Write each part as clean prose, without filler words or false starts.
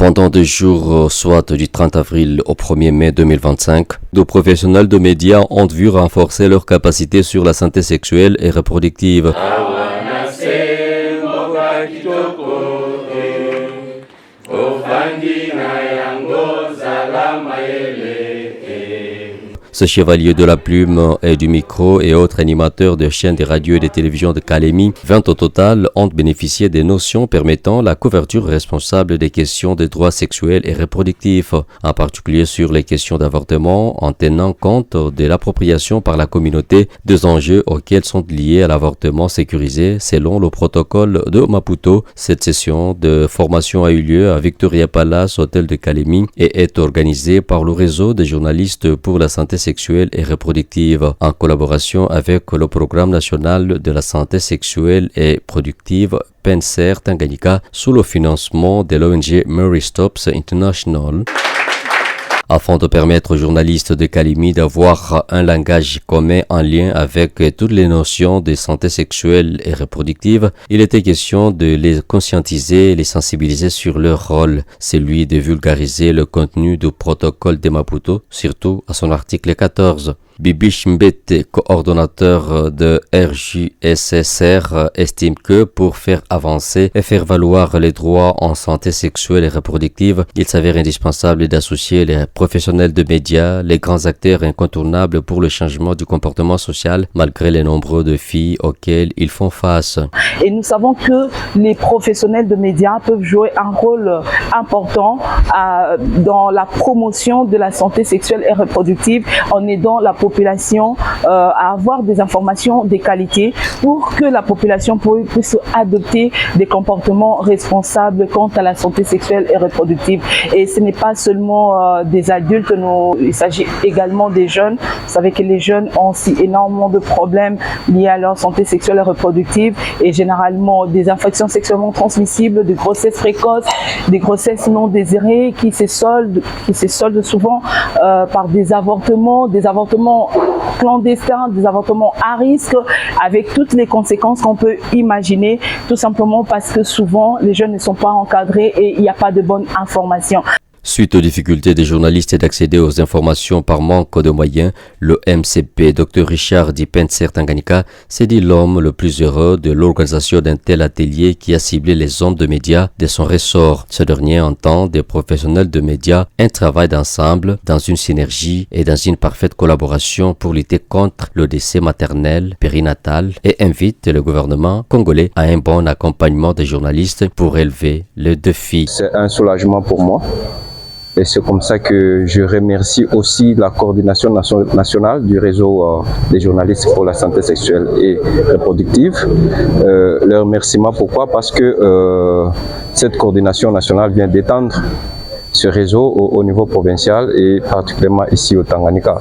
Pendant 2 jours, soit du 30 avril au 1er mai 2025, nos professionnels de médias ont vu renforcer leurs capacités sur la santé sexuelle et reproductive. Ce chevalier de la plume et du micro et autres animateurs de chaînes de radio et de télévision de Kalemi, 20 au total, ont bénéficié des notions permettant la couverture responsable des questions de droits sexuels et reproductifs, en particulier sur les questions d'avortement, en tenant compte de l'appropriation par la communauté des enjeux auxquels sont liés à l'avortement sécurisé selon le protocole de Maputo. Cette session de formation a eu lieu à Victoria Palace, hôtel de Kalemi, et est organisée par le réseau des journalistes pour la santé sexuelle et reproductive, en collaboration avec le Programme national de la santé sexuelle et reproductive PENSER Tanganyika sous le financement de l'ONG Mary Stops International. Afin de permettre aux journalistes de Kalemi d'avoir un langage commun en lien avec toutes les notions de santé sexuelle et reproductive, il était question de les conscientiser et les sensibiliser sur leur rôle, celui de vulgariser le contenu du protocole de Maputo, surtout à son article 14. Bibi Mbete, coordonnateur de RJSSR, estime que pour faire avancer et faire valoir les droits en santé sexuelle et reproductive, il s'avère indispensable d'associer les professionnels de médias, les grands acteurs incontournables pour le changement du comportement social, malgré les nombreux défis auxquels ils font face. Et nous savons que les professionnels de médias peuvent jouer un rôle important dans la promotion de la santé sexuelle et reproductive en aidant la population à avoir des informations de qualité pour que la population puisse adopter des comportements responsables quant à la santé sexuelle et reproductive. Et ce n'est pas seulement des adultes, il s'agit également des jeunes. Vous savez que les jeunes ont aussi énormément de problèmes liés à leur santé sexuelle et reproductive et généralement des infections sexuellement transmissibles, de grossesses précoces, des grossesses non désirées qui se soldent souvent par des avortements clandestins, des avortements à risque, avec toutes les conséquences qu'on peut imaginer, tout simplement parce que souvent les jeunes ne sont pas encadrés et il n'y a pas de bonne information. Suite aux difficultés des journalistes d'accéder aux informations par manque de moyens, le MCP Dr Richard Di PENSER Tanganyika s'est dit l'homme le plus heureux de l'organisation d'un tel atelier qui a ciblé les hommes de médias de son ressort. Ce dernier entend des professionnels de médias un travail d'ensemble, dans une synergie et dans une parfaite collaboration pour lutter contre le décès maternel, périnatal et invite le gouvernement congolais à un bon accompagnement des journalistes pour relever le défi. C'est un soulagement pour moi. Et c'est comme ça que je remercie aussi la coordination nationale du réseau des journalistes pour la santé sexuelle et reproductive. Le remerciement, pourquoi? Parce que cette coordination nationale vient d'étendre ce réseau au niveau provincial et particulièrement ici au Tanganyika.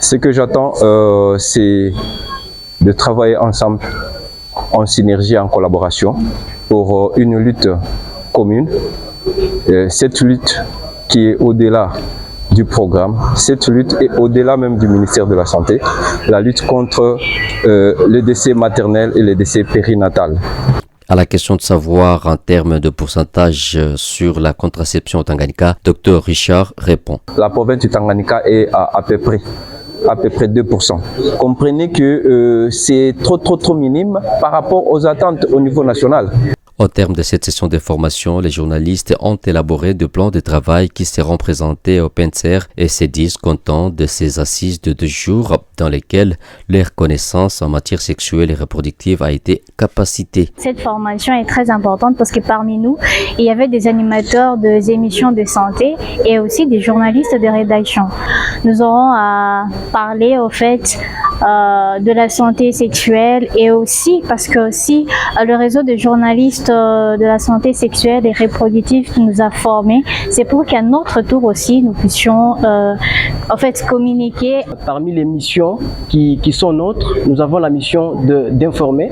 Ce que j'attends, c'est de travailler ensemble, en synergie, en collaboration, pour une lutte commune. Cette lutte qui est au-delà du programme, cette lutte est au-delà même du ministère de la Santé, la lutte contre le décès maternel et le décès périnatal. À la question de savoir en termes de pourcentage sur la contraception au Tanganyika, Dr Richard répond. La province du Tanganyika est à peu près 2%. Comprenez que c'est trop minime par rapport aux attentes au niveau national. Au terme de cette session de formation, les journalistes ont élaboré des plans de travail qui seront présentés au PENSER et se disent contents de ces assises de 2 jours dans lesquelles leur connaissance en matière sexuelle et reproductive a été capacitée. Cette formation est très importante parce que parmi nous, il y avait des animateurs des émissions de santé et aussi des journalistes de rédaction. Nous aurons à parler au fait de la santé sexuelle et aussi parce que aussi le réseau de journalistes de la santé sexuelle et reproductive nous a formés. C'est pour qu'à notre tour aussi nous puissions en fait communiquer. Parmi les missions qui sont nôtres, nous avons la mission d'informer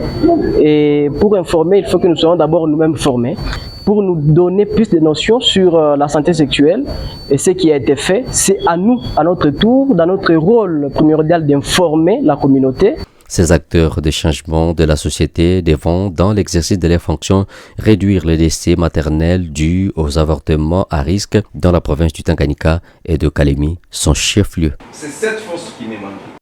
et pour informer il faut que nous soyons d'abord nous-mêmes formés. Pour nous donner plus de notions sur la santé sexuelle et ce qui a été fait, c'est à nous, à notre tour, dans notre rôle primordial d'informer la communauté. Ces acteurs de changement de la société devront, dans l'exercice de leurs fonctions, réduire les décès maternels dus aux avortements à risque dans la province du Tanganyika et de Kalemi, son chef-lieu. C'est cette force qui m'émanque.